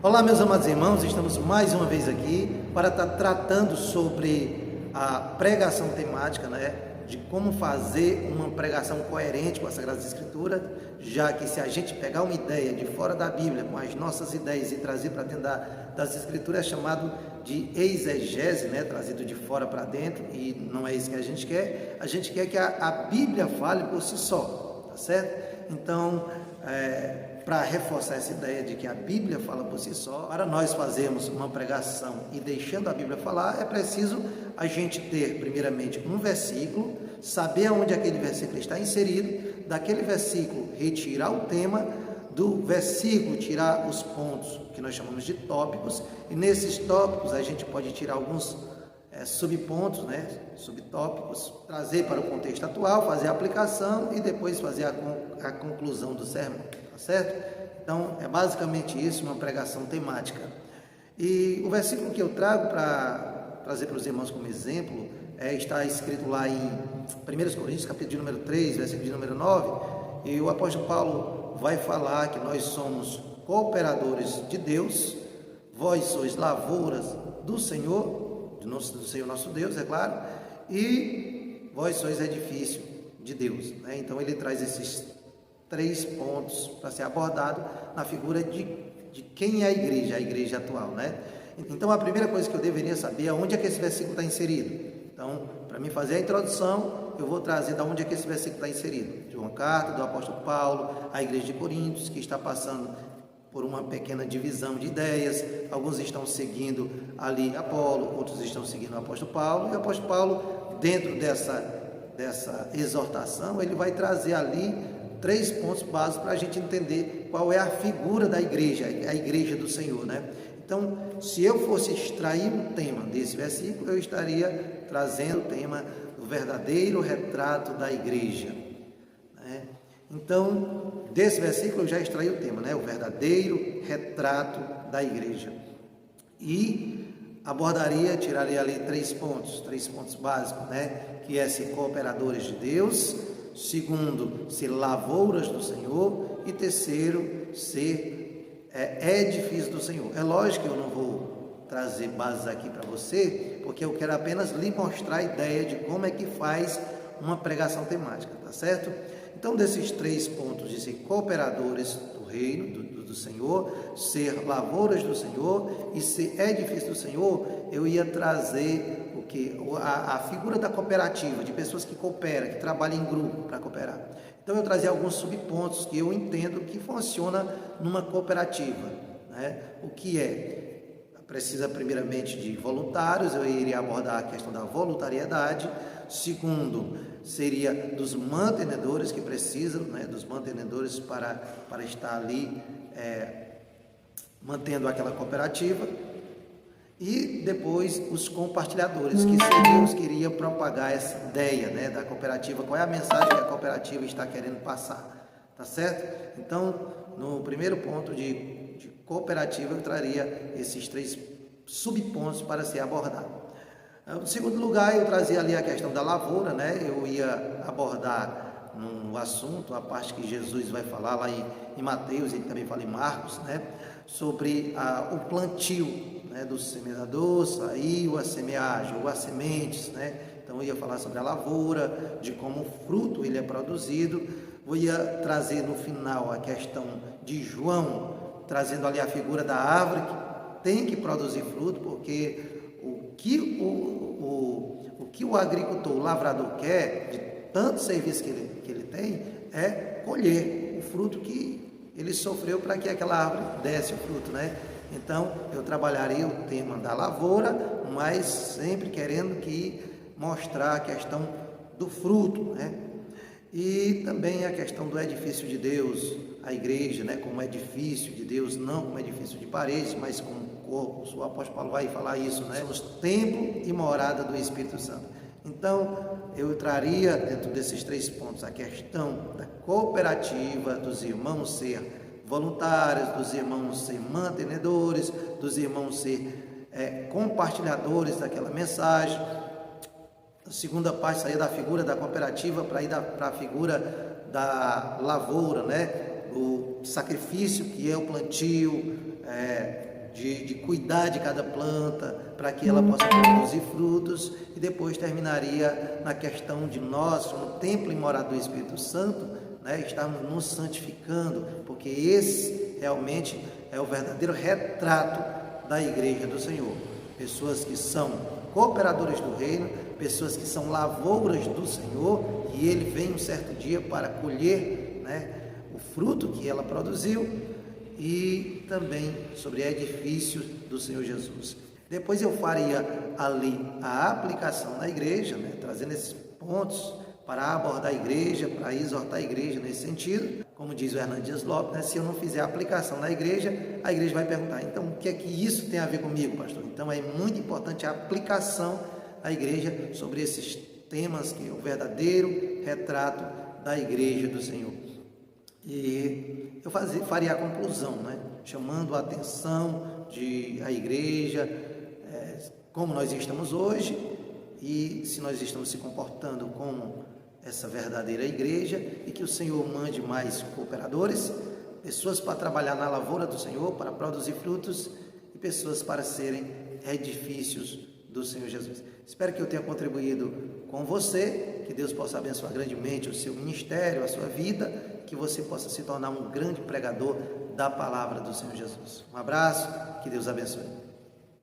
Olá, meus amados irmãos, estamos mais uma vez aqui para estar tratando sobre a pregação temática, de como fazer uma pregação coerente com as Sagradas Escrituras, já que se a gente pegar uma ideia de fora da Bíblia, com as nossas ideias e trazer para dentro das Escrituras, é chamado de exegese, trazido de fora para dentro, e não é isso que a gente quer que a Bíblia fale por si só, tá certo? Então, para reforçar essa ideia de que a Bíblia fala por si só, para nós fazermos uma pregação e deixando a Bíblia falar, é preciso a gente ter, primeiramente, um versículo, saber aonde aquele versículo está inserido, daquele versículo retirar o tema, do versículo tirar os pontos que nós chamamos de tópicos, e nesses tópicos a gente pode tirar alguns subpontos, subtópicos, trazer para o contexto atual, fazer a aplicação e depois fazer a conclusão do sermão, tá certo? Então, é basicamente isso, uma pregação temática. E o versículo que eu trago para trazer para os irmãos como exemplo, está escrito lá em 1 Coríntios, capítulo de número 3, versículo de número 9, e o apóstolo Paulo vai falar que nós somos cooperadores de Deus, vós sois lavouras do Senhor nosso Deus, é claro, e vós sois edifício de Deus. Então ele traz esses 3 pontos para ser abordado na figura de quem é a igreja atual. Então a primeira coisa que eu deveria saber é onde é que esse versículo está inserido. Então, para mim fazer a introdução, eu vou trazer de onde é que esse versículo está inserido. De uma carta do apóstolo Paulo à igreja de Coríntios, que está passando por uma pequena divisão de ideias. Alguns estão seguindo ali Apolo, outros estão seguindo o apóstolo Paulo, e o apóstolo Paulo, dentro dessa exortação, ele vai trazer ali 3 pontos básicos para a gente entender qual é a figura da igreja, a igreja do Senhor, Então, se eu fosse extrair um tema desse versículo, eu estaria trazendo o tema do verdadeiro retrato da igreja, Então, desse versículo eu já extraí o tema, o verdadeiro retrato da igreja. E tiraria ali 3 pontos básicos, que é ser cooperadores de Deus, segundo, ser lavouras do Senhor, e terceiro, ser edifício do Senhor. É lógico que eu não vou trazer bases aqui para você, porque eu quero apenas lhe mostrar a ideia de como é que faz uma pregação temática, tá certo? Então, desses 3 pontos de ser cooperadores do reino, do Senhor, ser lavouras do Senhor e ser edifício do Senhor, eu ia trazer a figura da cooperativa, de pessoas que cooperam, que trabalham em grupo para cooperar. Então, eu trazia alguns subpontos que eu entendo que funciona numa cooperativa. O que é? Precisa primeiramente de voluntários, eu iria abordar a questão da voluntariedade. Segundo, seria dos mantenedores que precisam, dos mantenedores para estar ali mantendo aquela cooperativa. E depois os compartilhadores, que seriam os que iriam propagar essa ideia da cooperativa, qual é a mensagem que a cooperativa está querendo passar, tá certo? Então, no primeiro ponto de cooperativa, eu traria esses 3 subpontos para ser abordado. No segundo lugar, eu trazia ali a questão da lavoura, eu ia abordar no assunto, a parte que Jesus vai falar lá em Mateus, ele também fala em Marcos, sobre o plantio, do semeador, saiu a semeagem, ou as sementes, Então eu ia falar sobre a lavoura, de como o fruto ele é produzido. Eu ia trazer no final a questão de João, trazendo ali a figura da árvore que tem que produzir fruto, porque o que o agricultor, o lavrador quer, de tanto serviço que ele tem, é colher o fruto que ele sofreu para que aquela árvore desse o fruto, Então, eu trabalharei o tema da lavoura, mas sempre querendo mostrar a questão do fruto, E também a questão do edifício de Deus, a igreja, como edifício de Deus, não como edifício de paredes, mas como corpo. O apóstolo Paulo vai falar isso, Somos templo e morada do Espírito Santo. Então, eu traria dentro desses 3 pontos a questão da cooperativa, dos irmãos ser voluntários, dos irmãos ser mantenedores, dos irmãos ser compartilhadores daquela mensagem. A segunda parte saía da figura da cooperativa para ir para a figura da lavoura, o sacrifício que é o plantio, de cuidar de cada planta para que ela possa produzir frutos, e depois terminaria na questão de nós, no templo e morada do Espírito Santo, estarmos nos santificando, porque esse realmente é o verdadeiro retrato da igreja do Senhor. Pessoas que são cooperadores do reino, pessoas que são lavouras do Senhor, e ele vem um certo dia para colher o fruto que ela produziu, e também sobre edifícios do Senhor Jesus. Depois eu faria ali a aplicação na igreja, trazendo esses pontos para abordar a igreja, para exortar a igreja nesse sentido. Como diz o Hernando Dias Lopes, se eu não fizer a aplicação na igreja, a igreja vai perguntar, então o que é que isso tem a ver comigo, pastor? Então é muito importante a aplicação à igreja sobre esses temas, que é o verdadeiro retrato da igreja do Senhor. E eu faria a conclusão, chamando a atenção a igreja, como nós estamos hoje, e se nós estamos se comportando como essa verdadeira igreja, e que o Senhor mande mais cooperadores, pessoas para trabalhar na lavoura do Senhor, para produzir frutos, e pessoas para serem edifícios do Senhor Jesus. Espero que eu tenha contribuído com você, que Deus possa abençoar grandemente o seu ministério, a sua vida, que você possa se tornar um grande pregador da palavra do Senhor Jesus. Um abraço, que Deus abençoe.